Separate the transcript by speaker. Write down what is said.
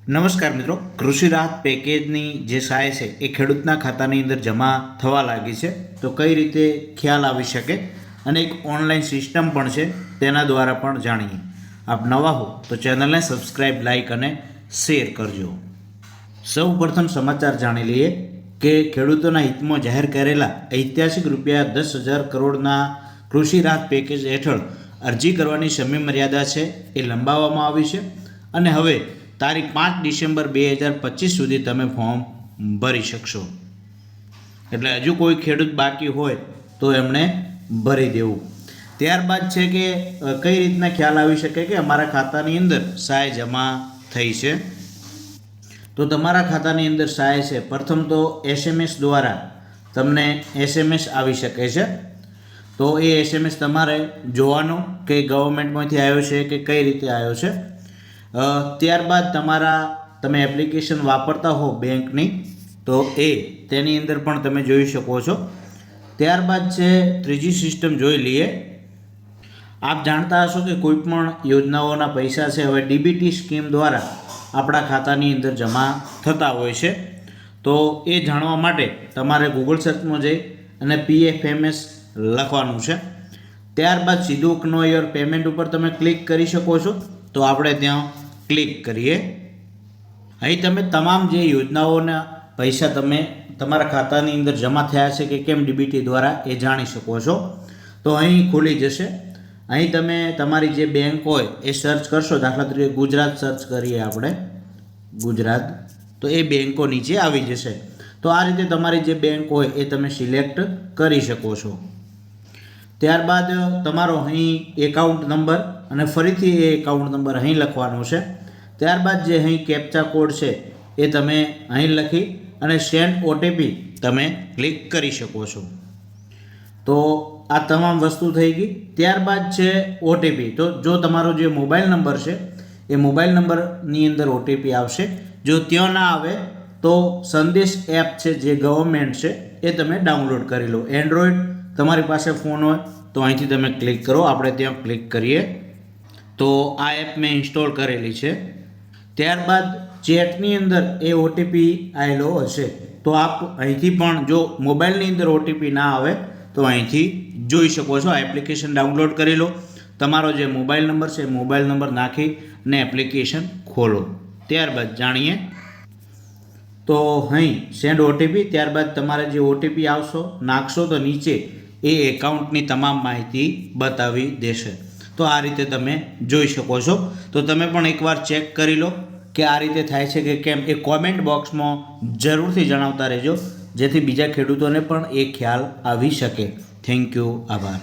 Speaker 1: નમસ્કાર મિત્રો, કૃષિ રાહત પેકેજની જે સહાય છે એ ખેડૂતના ખાતાની અંદર જમા થવા લાગી છે. તો કઈ રીતે ખ્યાલ આવી શકે અને એક ઓનલાઈન સિસ્ટમ પણ છે, તેના દ્વારા પણ જાણીએ. આપ નવા હો તો ચેનલને સબસ્ક્રાઈબ, લાઇક અને શેર કરજો. સૌ પ્રથમ સમાચાર જાણી લઈએ કે ખેડૂતોના હિતમાં જાહેર કરેલા ઐતિહાસિક ₹10,000 કરોડના કૃષિ રાહત પેકેજ હેઠળ અરજી કરવાની સમય મર્યાદા છે એ લંબાવવામાં આવી છે અને હવે તારીખ 5 ડિસેમ્બર 2025 સુધી તમે ફોર્મ ભરી શકશો. એટલે હજુ કોઈ ખેડૂત બાકી હોય તો એમણે ભરી દેવું. ત્યારબાદ છે કે કઈ રીતના ખ્યાલ આવી શકે કે અમારા ખાતાની અંદર સહાય જમા થઈ છે. તો તમારા ખાતાની અંદર સહાય છે, પ્રથમ તો SMS દ્વારા તમને SMS આવી શકે છે. તો એ SMS તમારે જોવાનો કે ગવર્મેન્ટમાંથી આવ્યો છે કે કઈ રીતે આવ્યો છે. ત્યારબાદ તમે એપ્લિકેશન વાપરતા હો બેંકની તો તેની અંદર પણ તમે જોઈ શકો છો. ત્યારબાદ છે ત્રીજી સિસ્ટમ જોઈ લઈએ. આપ જાણતા હશો કે કોઈ પણ યોજનાઓના પૈસા છે હવે DBT સ્કીમ દ્વારા આપણા ખાતાની અંદર જમા થતા હોય છે. તો એ જાણવા માટે તમારે ગૂગલ સર્ચમાં જઈ અને PFMS લખવાનું છે. ત્યારબાદ સીધું નો યોર પેમેન્ટ ઉપર તમે ક્લિક કરી શકો છો. તો આપણે ત્યાં ક્લિક કરીએ. અહીં તમે તમામ જે યોજનાઓના પૈસા તમે તમારા ખાતાની અંદર જમા થયા છે કે કેમ DBT દ્વારા એ જાણી શકો છો. તો અહીં ખુલી જશે. અહીં તમે તમારી જે બેંક હોય એ સર્ચ કરશો. દાખલા તરીકે ગુજરાત સર્ચ કરીએ આપણે, ગુજરાત, તો એ બેંકો નીચે આવી જશે. તો આ રીતે તમારી જે બેંક હોય એ તમે સિલેક્ટ કરી શકો છો. ત્યારબાદ તમારો અહીં એકાઉન્ટ નંબર અને ફરીથી એ એકાઉન્ટ નંબર અહીં લખવાનો છે. ત્યારબાદ જે અહીં કેપ્ચા કોડ છે એ તમે અહીં લખી અને સેન્ડ OTP તમે ક્લિક કરી શકો છો. તો આ તમામ વસ્તુ થઈ ગઈ. ત્યારબાદ છે OTP. તો જો તમારો જે મોબાઈલ નંબર છે એ મોબાઈલ નંબરની અંદર OTP આવશે. જો ત્યાં ના આવે તો સંદેશ એપ છે જે ગવર્મેન્ટ છે એ તમે ડાઉનલોડ કરી લો. એન્ડ્રોઈડ તમારી પાસે ફોન હોય તો અહીંથી તમે ક્લિક કરો. આપણે ત્યાં ક્લિક કરીએ તો આ એપ મેં ઇન્સ્ટોલ કરેલી છે. ત્યારબાદ ચેટની અંદર એ OTP આવેલો હશે. તો આપ અહીંથી પણ જો મોબાઈલની અંદર OTP ના આવે તો અહીંથી જોઈ શકો છો. આ એપ્લિકેશન ડાઉનલોડ કરી લો. તમારો જે મોબાઈલ નંબર છે મોબાઈલ નંબર નાખી અને એપ્લિકેશન ખોલો. ત્યારબાદ જાણીએ તો અહીં સેન્ડ OTP. ત્યારબાદ તમારે જે OTP નાખશો તો નીચે એ એકાઉન્ટની તમામ માહિતી બતાવી દેશે. તો આ રીતે તમે જોઈ શકો છો. તો તમે પણ એકવાર ચેક કરી લો કે આ રીતે થાય છે કે કેમ. એ કોમેન્ટ બોક્સમાં જરૂરથી જણાવતા રહેજો જેથી બીજા ખેડૂતોને પણ એ ખ્યાલ આવી શકે. થેન્ક યુ, આભાર.